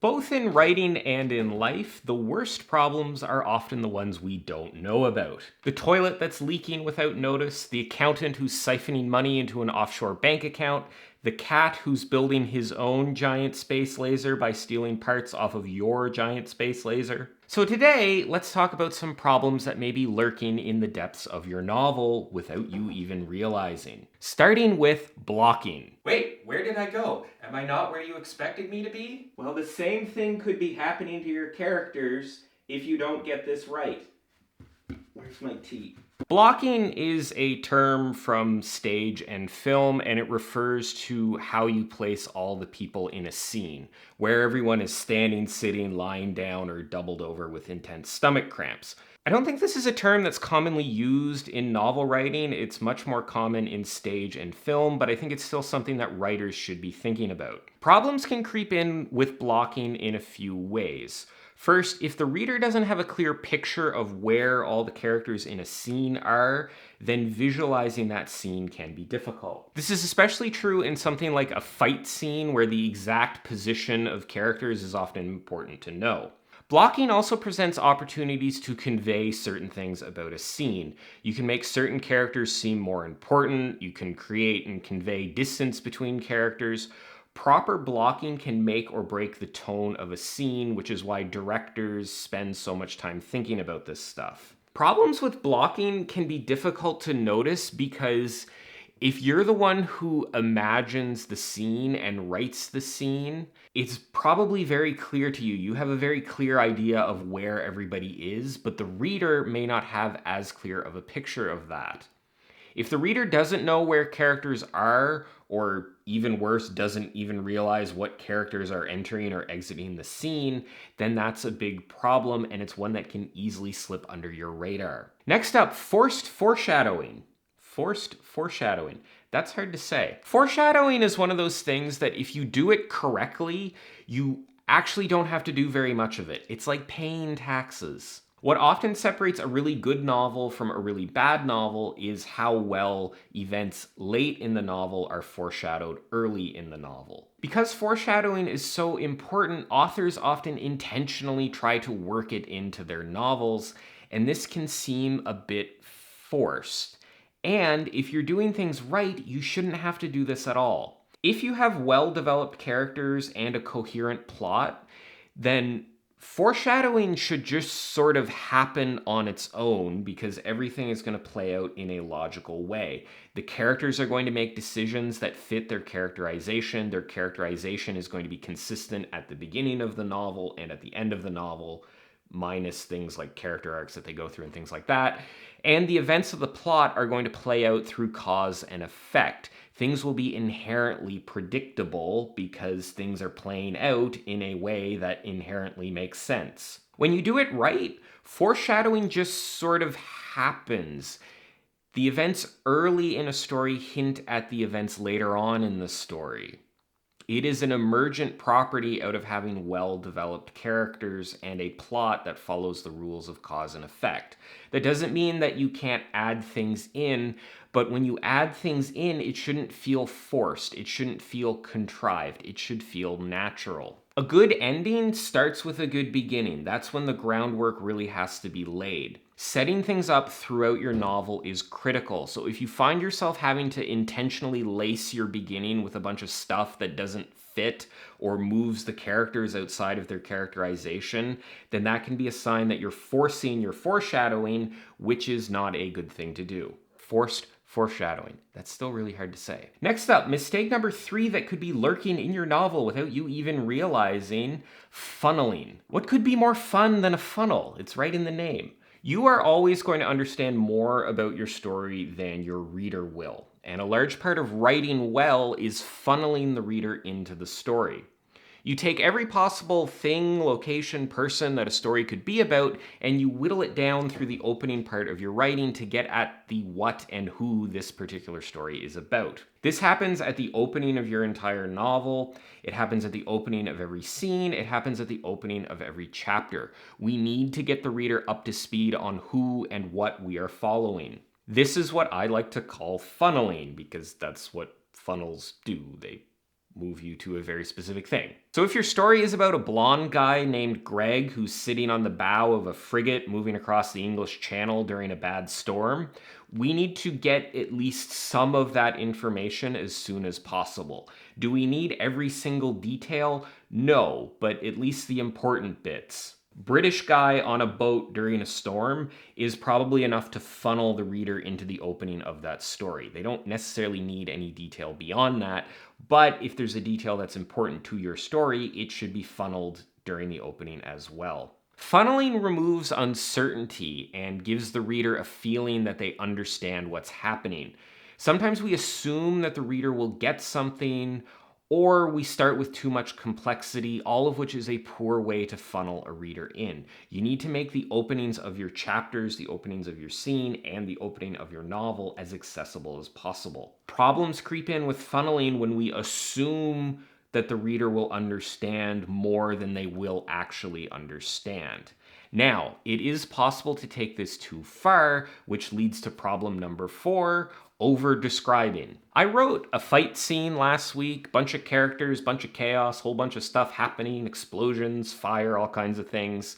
Both in writing and in life, the worst problems are often the ones we don't know about. The toilet that's leaking without notice, the accountant who's siphoning money into an offshore bank account, the cat who's building his own giant space laser by stealing parts off of your giant space laser. So today, let's talk about some problems that may be lurking in the depths of your novel without you even realizing. Starting with blocking. Wait, where did I go? Am I not where you expected me to be? Well, the same thing could be happening to your characters if you don't get this right. Where's my tea? Blocking is a term from stage and film, and it refers to how you place all the people in a scene, where everyone is standing, sitting, lying down, or doubled over with intense stomach cramps. I don't think this is a term that's commonly used in novel writing. It's much more common in stage and film, but I think it's still something that writers should be thinking about. Problems can creep in with blocking in a few ways. First, if the reader doesn't have a clear picture of where all the characters in a scene are, then visualizing that scene can be difficult. This is especially true in something like a fight scene where the exact position of characters is often important to know. Blocking also presents opportunities to convey certain things about a scene. You can make certain characters seem more important, you can create and convey distance between characters. Proper blocking can make or break the tone of a scene, which is why directors spend so much time thinking about this stuff. Problems with blocking can be difficult to notice because if you're the one who imagines the scene and writes the scene, it's probably very clear to you. You have a very clear idea of where everybody is, but the reader may not have as clear of a picture of that. If the reader doesn't know where characters are, or even worse, doesn't even realize what characters are entering or exiting the scene, then that's a big problem, and it's one that can easily slip under your radar. Next up, forced foreshadowing. Forced foreshadowing. That's hard to say. Foreshadowing is one of those things that if you do it correctly, you actually don't have to do very much of it. It's like paying taxes. What often separates a really good novel from a really bad novel is how well events late in the novel are foreshadowed early in the novel. Because foreshadowing is so important, authors often intentionally try to work it into their novels, and this can seem a bit forced. And if you're doing things right, you shouldn't have to do this at all. If you have well-developed characters and a coherent plot, then foreshadowing should just sort of happen on its own because everything is going to play out in a logical way. The characters are going to make decisions that fit their characterization. Their characterization is going to be consistent at the beginning of the novel and at the end of the novel, minus things like character arcs that they go through and things like that. And the events of the plot are going to play out through cause and effect. Things will be inherently predictable because things are playing out in a way that inherently makes sense. When you do it right, foreshadowing just sort of happens. The events early in a story hint at the events later on in the story. It is an emergent property out of having well-developed characters and a plot that follows the rules of cause and effect. That doesn't mean that you can't add things in, but when you add things in, it shouldn't feel forced. It shouldn't feel contrived. It should feel natural. A good ending starts with a good beginning. That's when the groundwork really has to be laid. Setting things up throughout your novel is critical. So if you find yourself having to intentionally lace your beginning with a bunch of stuff that doesn't fit or moves the characters outside of their characterization, then that can be a sign that you're forcing your foreshadowing, which is not a good thing to do. Forced foreshadowing. That's still really hard to say. Next up, mistake number 3 that could be lurking in your novel without you even realizing: funneling. What could be more fun than a funnel? It's right in the name. You are always going to understand more about your story than your reader will. And a large part of writing well is funneling the reader into the story. You take every possible thing, location, person that a story could be about, and you whittle it down through the opening part of your writing to get at the what and who this particular story is about. This happens at the opening of your entire novel. It happens at the opening of every scene. It happens at the opening of every chapter. We need to get the reader up to speed on who and what we are following. This is what I like to call funneling, because that's what funnels do. They move you to a very specific thing. So if your story is about a blonde guy named Greg who's sitting on the bow of a frigate moving across the English Channel during a bad storm, we need to get at least some of that information as soon as possible. Do we need every single detail? No, but at least the important bits. British guy on a boat during a storm is probably enough to funnel the reader into the opening of that story. They don't necessarily need any detail beyond that, but if there's a detail that's important to your story, it should be funneled during the opening as well. Funneling removes uncertainty and gives the reader a feeling that they understand what's happening. Sometimes we assume that the reader will get something, or we start with too much complexity, all of which is a poor way to funnel a reader in. You need to make the openings of your chapters, the openings of your scene, and the opening of your novel as accessible as possible. Problems creep in with funneling when we assume that the reader will understand more than they will actually understand. Now, it is possible to take this too far, which leads to problem number 4, over-describing. I wrote a fight scene last week, bunch of characters, bunch of chaos, whole bunch of stuff happening, explosions, fire, all kinds of things.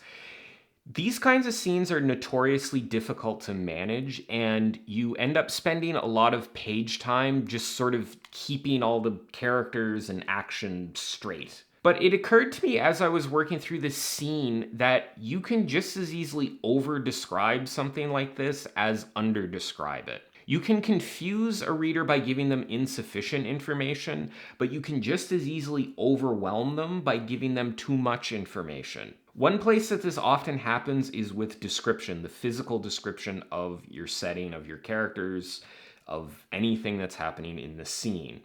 These kinds of scenes are notoriously difficult to manage, and you end up spending a lot of page time just sort of keeping all the characters and action straight. But it occurred to me as I was working through this scene that you can just as easily over-describe something like this as under-describe it. You can confuse a reader by giving them insufficient information, but you can just as easily overwhelm them by giving them too much information. One place that this often happens is with description, the physical description of your setting, of your characters, of anything that's happening in the scene.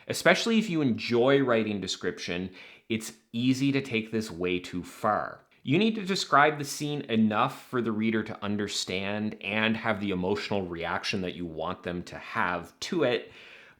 Especially if you enjoy writing description, it's easy to take this way too far. You need to describe the scene enough for the reader to understand and have the emotional reaction that you want them to have to it,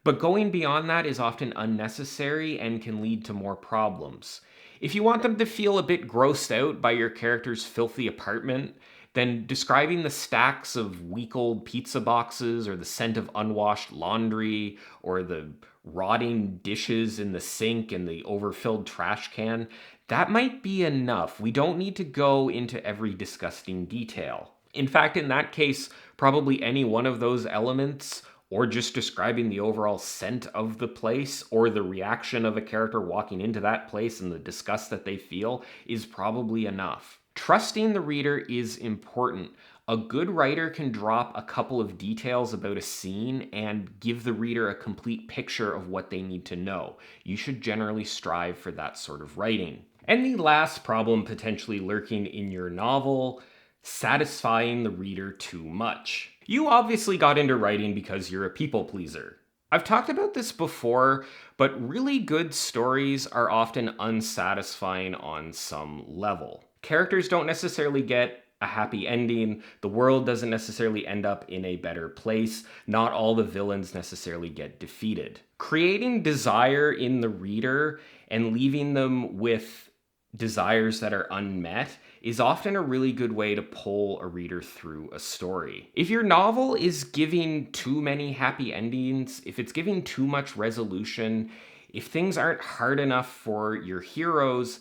but going beyond that is often unnecessary and can lead to more problems. If you want them to feel a bit grossed out by your character's filthy apartment, then describing the stacks of week-old pizza boxes or the scent of unwashed laundry or the rotting dishes in the sink and the overfilled trash can, that might be enough. We don't need to go into every disgusting detail. In fact, in that case, probably any one of those elements, or just describing the overall scent of the place, or the reaction of a character walking into that place and the disgust that they feel, is probably enough. Trusting the reader is important. A good writer can drop a couple of details about a scene and give the reader a complete picture of what they need to know. You should generally strive for that sort of writing. And the last problem potentially lurking in your novel, satisfying the reader too much. You obviously got into writing because you're a people pleaser. I've talked about this before, but really good stories are often unsatisfying on some level. Characters don't necessarily get a happy ending. The world doesn't necessarily end up in a better place. Not all the villains necessarily get defeated. Creating desire in the reader and leaving them with desires that are unmet is often a really good way to pull a reader through a story. If your novel is giving too many happy endings, if it's giving too much resolution, if things aren't hard enough for your heroes,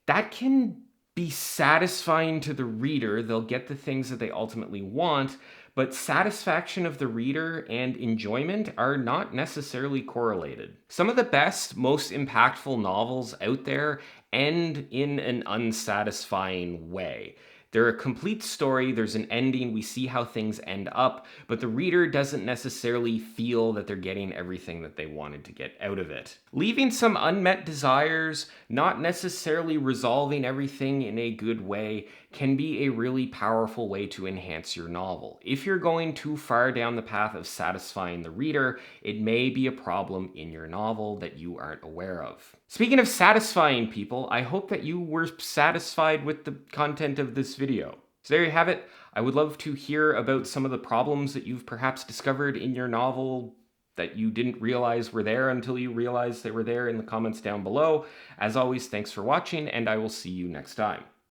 that can be satisfying to the reader. They'll get the things that they ultimately want, but satisfaction of the reader and enjoyment are not necessarily correlated. Some of the best, most impactful novels out there end in an unsatisfying way. They're a complete story, there's an ending, we see how things end up, but the reader doesn't necessarily feel that they're getting everything that they wanted to get out of it. Leaving some unmet desires, not necessarily resolving everything in a good way, can be a really powerful way to enhance your novel. If you're going too far down the path of satisfying the reader, it may be a problem in your novel that you aren't aware of. Speaking of satisfying people, I hope that you were satisfied with the content of this video. So there you have it. I would love to hear about some of the problems that you've perhaps discovered in your novel that you didn't realize were there until you realized they were there in the comments down below. As always, thanks for watching, and I will see you next time.